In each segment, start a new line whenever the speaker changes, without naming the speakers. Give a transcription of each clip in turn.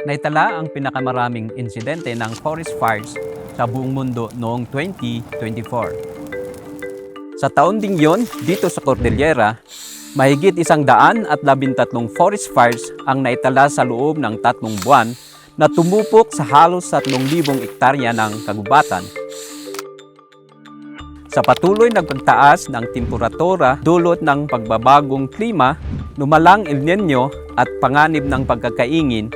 Naitala ang pinakamaraming insidente ng forest fires sa buong mundo noong 2024. Sa taon ding yon, dito sa Cordillera, mahigit 113 forest fires ang naitala sa loob ng 3 buwan na tumupok sa halos 3,000 hektarya ng kagubatan. Sa patuloy na pagtaas ng temperatura dulot ng pagbabagong klima, lumalang El Niño at panganib ng pagkakaingin,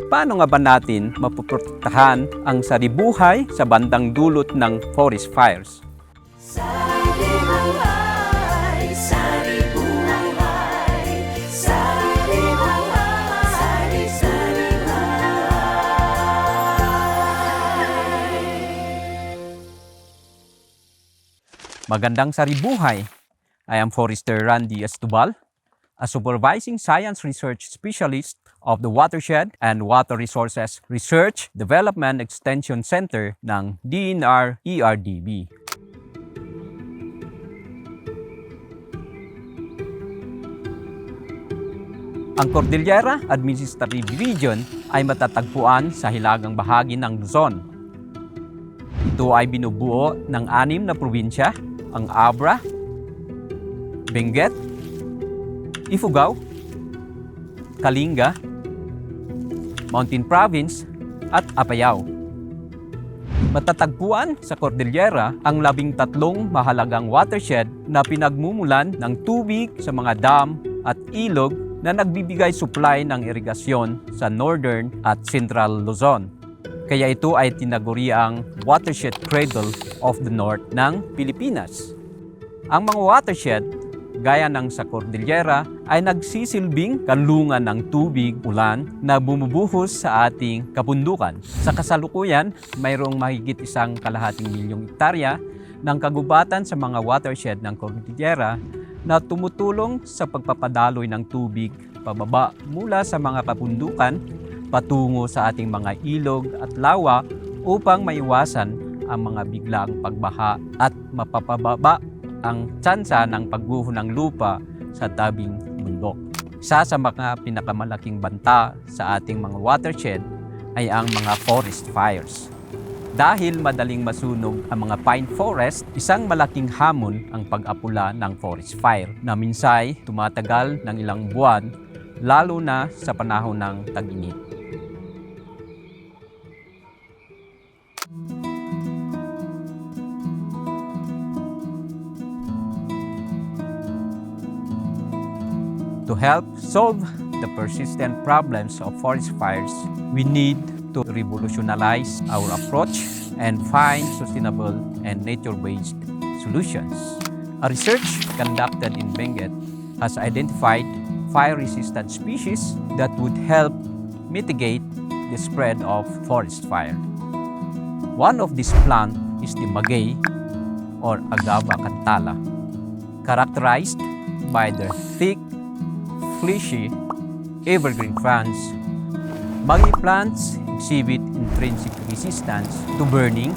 paano nga ba natin mapoprotektahan ang saribuhay sa bandang dulot ng forest fires? Magandang saribuhay! I am Forester Randy Astubal, a Supervising Science Research Specialist of the Watershed and Water Resources Research Development Extension Center ng DNR-ERDB. Ang Cordillera Administrative Region ay matatagpuan sa hilagang bahagi ng Luzon. Ito ay binubuo ng 6 na probinsya, ang Abra, Benguet, Ifugao, Kalinga, Mountain Province at Apayao. Matatagpuan sa Cordillera ang 13 mahalagang watershed na pinagmumulan ng tubig sa mga dam at ilog na nagbibigay supply ng irigasyon sa Northern at Central Luzon. Kaya ito ay tinaguriang Watershed Cradle of the North ng Pilipinas. Ang mga watershed, gaya ng sa Cordillera, ay nagsisilbing kanlungan ng tubig ulan na bumubuhos sa ating kabundukan. Sa kasalukuyan, mayroong mahigit 1,2 milyong hektarya ng kagubatan sa mga watershed ng Cordillera na tumutulong sa pagpapadaloy ng tubig pababa mula sa mga kabundukan patungo sa ating mga ilog at lawa upang maiwasan ang mga biglang pagbaha at mapapababa ang tsansa ng pagguho ng lupa sa tabing bundok. Isa sa mga pinakamalaking banta sa ating mga watershed ay ang mga forest fires. Dahil madaling masunog ang mga pine forest, isang malaking hamon ang pag-apula ng forest fire na minsay tumatagal ng ilang buwan, lalo na sa panahon ng tag-init. To help solve the persistent problems of forest fires, we need to revolutionize our approach and find sustainable and nature-based solutions. A research conducted in Benguet has identified fire-resistant species that would help mitigate the spread of forest fire. One of these plants is the Maguey or Agava cantala, characterized by their thick, fleshy, evergreen fronds. Maguey plants exhibit intrinsic resistance to burning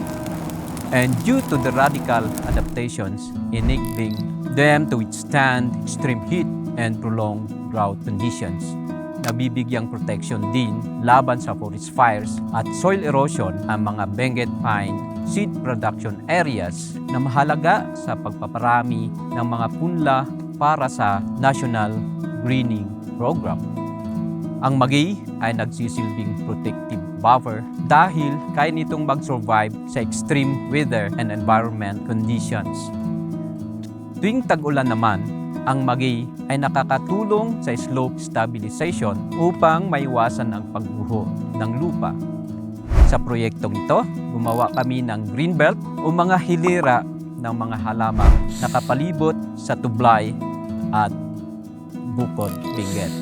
and due to the radical adaptations enabling them to withstand extreme heat and prolonged drought conditions. Nabibigyang protection din laban sa forest fires at soil erosion ang mga Benguet pine seed production areas na mahalaga sa pagpaparami ng mga punla para sa National Greening Program. Ang Maguey ay nagsisilbing protective buffer dahil kaya nitong mag-survive sa extreme weather and environment conditions. Tuwing tag-ulan naman, ang Maguey ay nakakatulong sa slope stabilization upang maiwasan ang pagguho ng lupa. Sa proyektong ito, gumawa kami ng greenbelt o mga hilera ng mga halamang nakapalibot sa tublay at bukod Benguet.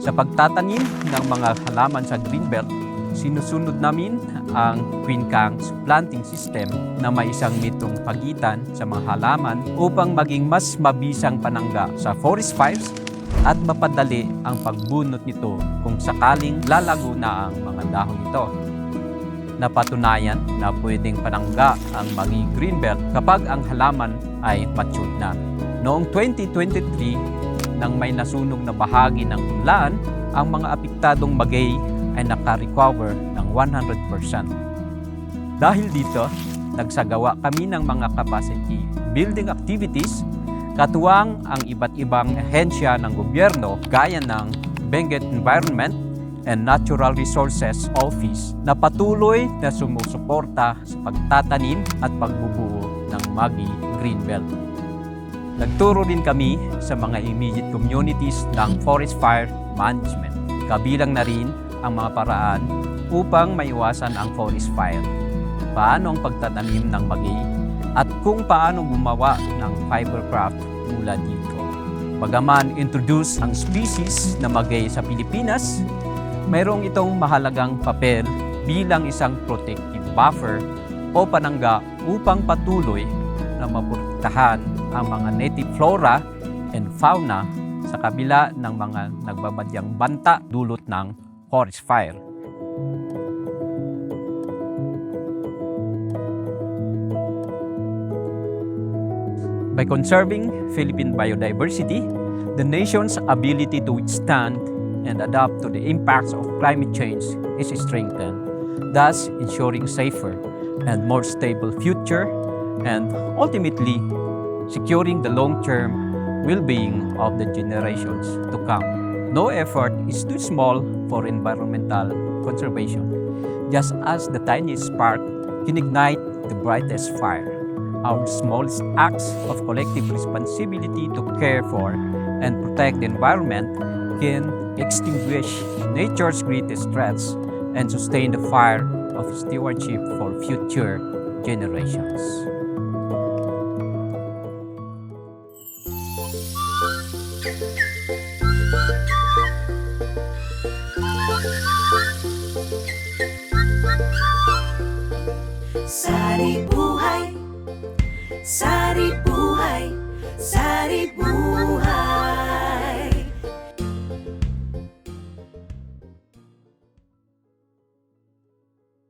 Sa pagtatanim ng mga halaman sa greenbelt, sinusunod namin ang quincunx planting system na may 1 metrong pagitan sa mga halaman upang maging mas mabisang panangga sa forest fires at mapadali ang pagbunot nito kung sakaling lalago na ang mga dahon nito. Napatunayan na pwedeng panangga ang Maguey greenbelt kapag ang halaman ay matured na. Noong 2023, nang may nasunog na bahagi ng punlaan, ang mga apektadong bagay ay naka-recover ng 100%. Dahil dito, nagsagawa kami ng mga capacity building activities katuwang ang iba't ibang ahensya ng gobyerno gaya ng Benguet Environment and Natural Resources Office na patuloy na sumusuporta sa pagtatanim at pagbubuo ng Magi Greenbelt. Nagturo din kami sa mga immediate communities ng forest fire management. Kabilang na rin ang mga paraan upang maiwasan ang forest fire, paano ang pagtatanim ng magi, at kung paano gumawa ng fibercraft mula dito. Bagaman introduce ang species na magay sa Pilipinas, mayroong itong mahalagang papel bilang isang protective buffer o panangga upang patuloy na maprotektahan ang mga native flora and fauna sa kabila ng mga nagbabadyang banta dulot ng forest fire. By conserving Philippine biodiversity, the nation's ability to withstand and adapt to the impacts of climate change is strengthened, thus ensuring safer and more stable future and ultimately securing the long-term well-being of the generations to come. No effort is too small for environmental conservation, just as the tiniest spark can ignite the brightest fire. Our smallest acts of collective responsibility to care for and protect the environment can extinguish nature's greatest threats and sustain the fire of stewardship for future generations.
Sari Buhay, Sari Buhay.